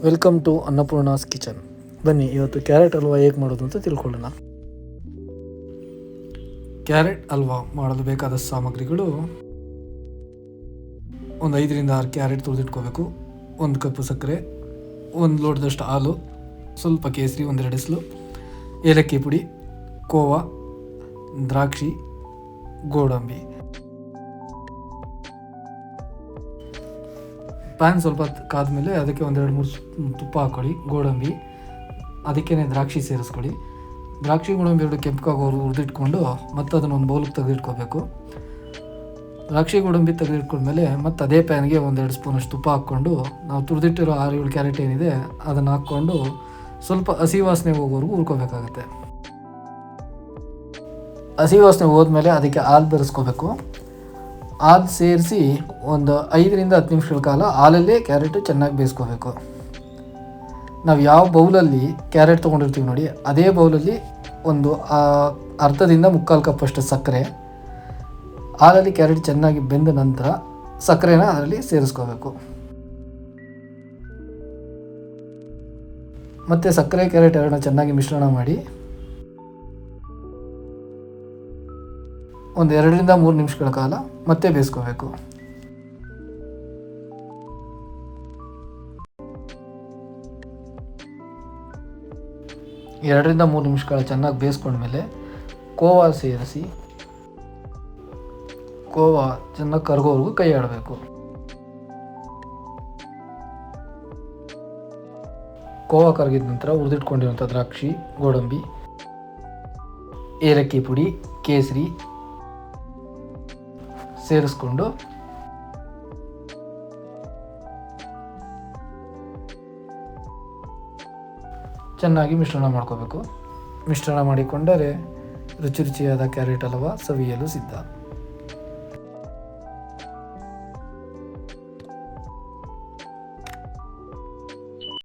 Welcome to ಅನ್ನಪೂರ್ಣಾಸ್ kitchen. ಬನ್ನಿ ಇವತ್ತು carrot halwa ಹೇಗೆ ಮಾಡೋದು ಅಂತ ತಿಳ್ಕೊಳ್ಳೋಣ. ಕ್ಯಾರೆಟ್ ಹಲ್ವಾ ಮಾಡಲು ಬೇಕಾದ ಸಾಮಗ್ರಿಗಳು: ಒಂದು 5-6 ಕ್ಯಾರೆಟ್ ತುರಿದಿಟ್ಕೋಬೇಕು, 1 ಕಪ್ ಸಕ್ಕರೆ, 1 ಲೋಟದಷ್ಟು ಹಾಲು, ಸ್ವಲ್ಪ ಕೇಸರಿ, 1-2 ಎಸಳು, ಏಲಕ್ಕಿ ಪುಡಿ, ಕೋವಾ, ದ್ರಾಕ್ಷಿ, ಗೋಡಂಬಿ. ಪ್ಯಾನ್ ಸ್ವಲ್ಪ ಕಾದ್ಮೇಲೆ ಅದಕ್ಕೆ 1-2-3 ತುಪ್ಪ ಹಾಕ್ಕೊಳ್ಳಿ. ಗೋಡಂಬಿ, ಅದಕ್ಕೇ ದ್ರಾಕ್ಷಿ ಸೇರಿಸ್ಕೊಳ್ಳಿ. ದ್ರಾಕ್ಷಿ ಗೋಡಂಬಿ ಎರಡು ಕೆಂಪಗಾಗೋರು ಹುರಿದಿಟ್ಕೊಂಡು ಮತ್ತೆ ಅದನ್ನು ಒಂದು ಬೌಲಿಗೆ ತೆಗೆದಿಟ್ಕೋಬೇಕು. ದ್ರಾಕ್ಷಿ ಗೋಡಂಬಿ ತೆಗೆದಿಟ್ಕೊಂಡ್ಮೇಲೆ ಮತ್ತೆ ಅದೇ ಪ್ಯಾನ್ಗೆ 1-2 ಸ್ಪೂನಷ್ಟು ತುಪ್ಪ ಹಾಕ್ಕೊಂಡು ನಾವು ತುರಿದಿಟ್ಟಿರೋ 6-7 ಕ್ಯಾರೆಟ್ ಏನಿದೆ ಅದನ್ನು ಹಾಕ್ಕೊಂಡು ಸ್ವಲ್ಪ ಹಸಿ ವಾಸನೆ ಹೋಗೋವರೆಗೂ ಹುರ್ಕೋಬೇಕಾಗತ್ತೆ. ಹಸಿ ವಾಸನೆ ಹೋದ್ಮೇಲೆ ಅದಕ್ಕೆ ಹಾಲು ಬೆರೆಸ್ಕೋಬೇಕು. ಹಾಲು ಸೇರಿಸಿ ಒಂದು 5-10 ನಿಮಿಷಗಳ ಕಾಲ ಹಾಲಲ್ಲೇ ಕ್ಯಾರೆಟು ಚೆನ್ನಾಗಿ ಬೇಯಿಸ್ಕೋಬೇಕು. ನಾವು ಯಾವ ಬೌಲಲ್ಲಿ ಕ್ಯಾರೆಟ್ ತೊಗೊಂಡಿರ್ತೀವಿ ನೋಡಿ, ಅದೇ ಬೌಲಲ್ಲಿ ಒಂದು ಅರ್ಧದಿಂದ 3/4 ಕಪ್ಪಷ್ಟು ಸಕ್ಕರೆ, ಹಾಲಲ್ಲಿ ಕ್ಯಾರೆಟ್ ಚೆನ್ನಾಗಿ ಬೆಂದ ನಂತರ ಸಕ್ಕರೆನ ಅದರಲ್ಲಿ ಸೇರಿಸ್ಕೋಬೇಕು. ಮತ್ತು ಸಕ್ಕರೆ ಕ್ಯಾರೆಟ್ ಎರಡನ್ನ ಚೆನ್ನಾಗಿ ಮಿಶ್ರಣ ಮಾಡಿ ಒಂದು 2-3 ನಿಮಿಷಗಳ ಕಾಲ ಮತ್ತೆ ಬೇಯಿಸ್ಕೋಬೇಕು. ಎರಡರಿಂದ 3 ನಿಮಿಷಗಳ ಚೆನ್ನಾಗಿ ಬೇಯಿಸ್ಕೊಂಡ್ಮೇಲೆ ಕೋವಾ ಸೇರಿಸಿ ಕೋವಾ ಚೆನ್ನಾಗಿ ಕರಗೋವರೆಗೂ ಕೈ ಆಡಬೇಕು. ಕೋವಾ ಕರಗಿದ ನಂತರ ಹುರಿದಿಟ್ಕೊಂಡಿರುವಂಥ ದ್ರಾಕ್ಷಿ, ಗೋಡಂಬಿ, ಏಲಕ್ಕಿ ಪುಡಿ, ಕೇಸರಿ ಸೇರಿಸ್ಕೊಂಡು ಚೆನ್ನಾಗಿ ಮಿಶ್ರಣ ಮಾಡ್ಕೋಬೇಕು. ಮಿಶ್ರಣ ಮಾಡಿಕೊಂಡರೆ ರುಚಿಯಾದ ಕ್ಯಾರೆಟ್ ಹಲ್ವಾ ಸವಿಯಲು ಸಿದ್ಧ.